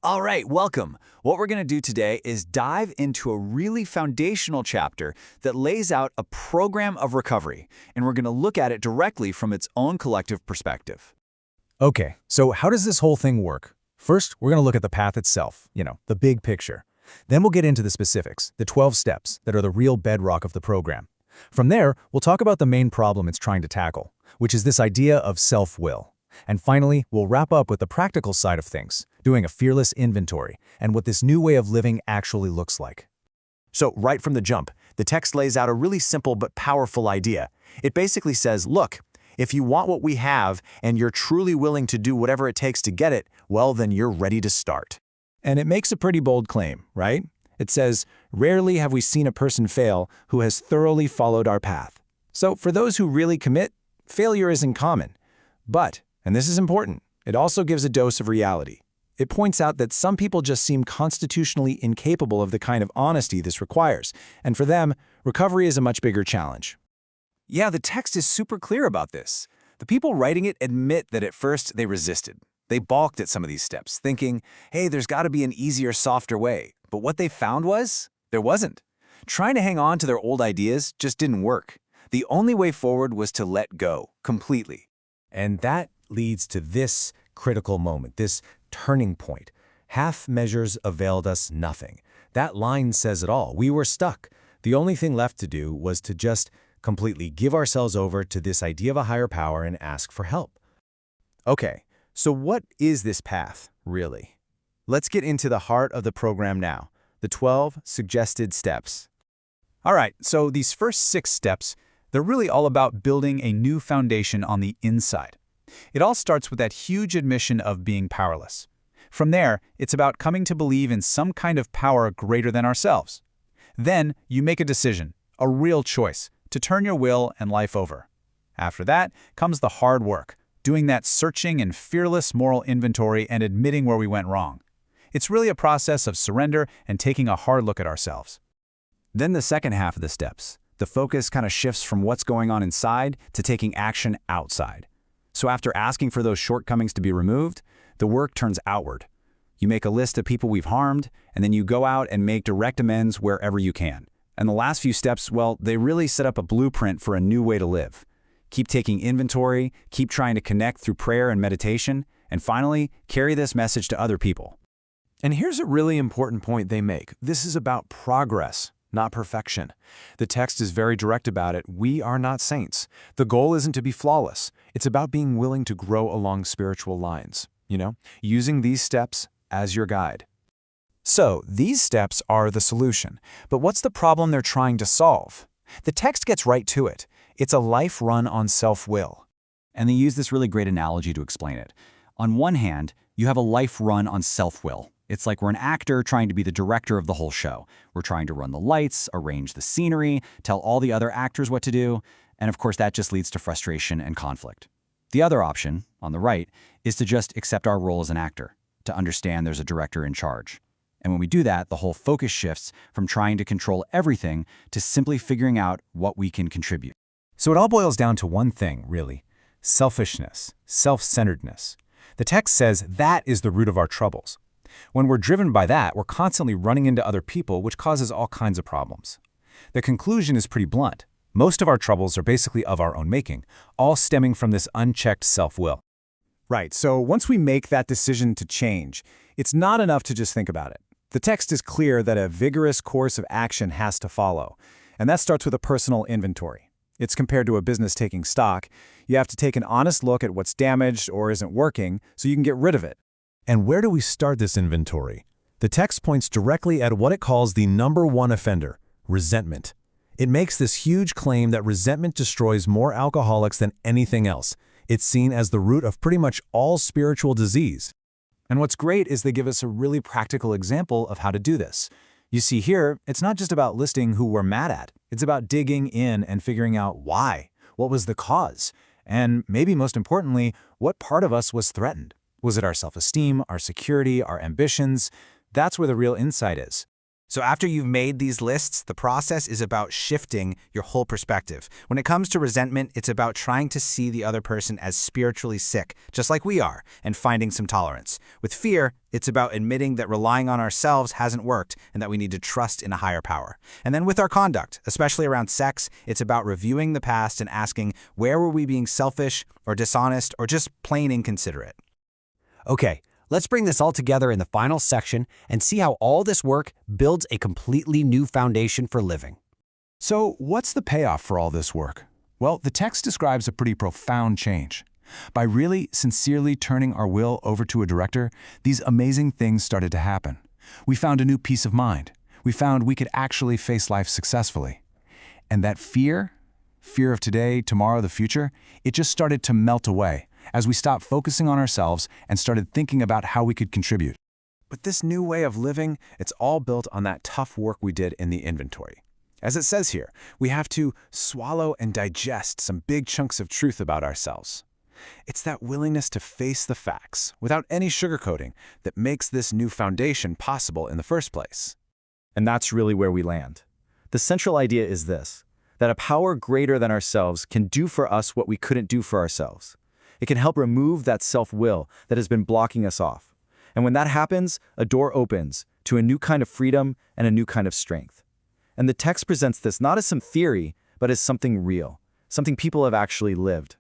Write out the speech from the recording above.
All right, welcome. What we're going to do today is dive into a really foundational chapter that lays out a program of recovery, and we're going to look at it directly from its own collective perspective. Okay, so how does this whole thing work? First, we're going to look at the path itself, the big picture. Then we'll get into the specifics, the 12 steps that are the real bedrock of the program. From there, we'll talk about the main problem it's trying to tackle, which is this idea of self-will. And finally, we'll wrap up with the practical side of things, doing a fearless inventory, and what this new way of living actually looks like. So right from the jump, the text lays out a really simple but powerful idea. It basically says, look, if you want what we have and you're truly willing to do whatever it takes to get it, well, then you're ready to start. And it makes a pretty bold claim, right? It says, rarely have we seen a person fail who has thoroughly followed our path. So for those who really commit, failure isn't common. But, and this is important, it also gives a dose of reality. It points out that some people just seem constitutionally incapable of the kind of honesty this requires, and for them, recovery is a much bigger challenge. Yeah, the text is super clear about this. The people writing it admit that at first they resisted. They balked at some of these steps, thinking, hey, there's got to be an easier, softer way. But what they found was, there wasn't. Trying to hang on to their old ideas just didn't work. The only way forward was to let go, completely. And that leads to this critical moment, this turning point. Half measures availed us nothing. That line says it all. We were stuck. The only thing left to do was to just completely give ourselves over to this idea of a higher power and ask for help. Okay, so what is this path, really? Let's get into the heart of the program now, the 12 suggested steps. All right, so these first 6 steps, they're really all about building a new foundation on the inside. It all starts with that huge admission of being powerless. From there, it's about coming to believe in some kind of power greater than ourselves. Then, you make a decision, a real choice, to turn your will and life over. After that comes the hard work, doing that searching and fearless moral inventory and admitting where we went wrong. It's really a process of surrender and taking a hard look at ourselves. Then the second half of the steps. The focus kind of shifts from what's going on inside to taking action outside. So after asking for those shortcomings to be removed, the work turns outward. You make a list of people we've harmed, and then you go out and make direct amends wherever you can. And the last few steps, well, they really set up a blueprint for a new way to live. Keep taking inventory, keep trying to connect through prayer and meditation, and finally, carry this message to other people. And here's a really important point they make. This is about progress, not perfection. The text is very direct about it. We are not saints. The goal isn't to be flawless. It's about being willing to grow along spiritual lines, using these steps as your guide. So, these steps are the solution. But what's the problem they're trying to solve? The text gets right to it. It's a life run on self-will. And they use this really great analogy to explain it. On one hand, you have a life run on self-will. It's like we're an actor trying to be the director of the whole show. We're trying to run the lights, arrange the scenery, tell all the other actors what to do, and of course that just leads to frustration and conflict. The other option, on the right, is to just accept our role as an actor, to understand there's a director in charge. And when we do that, the whole focus shifts from trying to control everything to simply figuring out what we can contribute. So it all boils down to one thing, really: selfishness, self-centeredness. The text says that is the root of our troubles. When we're driven by that, we're constantly running into other people, which causes all kinds of problems. The conclusion is pretty blunt. Most of our troubles are basically of our own making, all stemming from this unchecked self-will. Right, so once we make that decision to change, it's not enough to just think about it. The text is clear that a vigorous course of action has to follow, and that starts with a personal inventory. It's compared to a business taking stock. You have to take an honest look at what's damaged or isn't working so you can get rid of it. And where do we start this inventory? The text points directly at what it calls the #1 offender: resentment. It makes this huge claim that resentment destroys more alcoholics than anything else. It's seen as the root of pretty much all spiritual disease. And what's great is they give us a really practical example of how to do this. You see here, it's not just about listing who we're mad at. It's about digging in and figuring out why. What was the cause? And maybe most importantly, what part of us was threatened? Was it our self-esteem, our security, our ambitions? That's where the real insight is. So after you've made these lists, the process is about shifting your whole perspective. When it comes to resentment, it's about trying to see the other person as spiritually sick, just like we are, and finding some tolerance. With fear, it's about admitting that relying on ourselves hasn't worked and that we need to trust in a higher power. And then with our conduct, especially around sex, it's about reviewing the past and asking, where were we being selfish or dishonest or just plain inconsiderate? Okay, let's bring this all together in the final section and see how all this work builds a completely new foundation for living. So what's the payoff for all this work? Well, the text describes a pretty profound change. By really sincerely turning our will over to a director, these amazing things started to happen. We found a new peace of mind. We found we could actually face life successfully. And that fear of today, tomorrow, the future, it just started to melt away as we stopped focusing on ourselves and started thinking about how we could contribute. But this new way of living, it's all built on that tough work we did in the inventory. As it says here, we have to swallow and digest some big chunks of truth about ourselves. It's that willingness to face the facts without any sugarcoating that makes this new foundation possible in the first place. And that's really where we land. The central idea is this, that a power greater than ourselves can do for us what we couldn't do for ourselves. It can help remove that self-will that has been blocking us off. And when that happens, a door opens to a new kind of freedom and a new kind of strength. And the text presents this not as some theory, but as something real, something people have actually lived.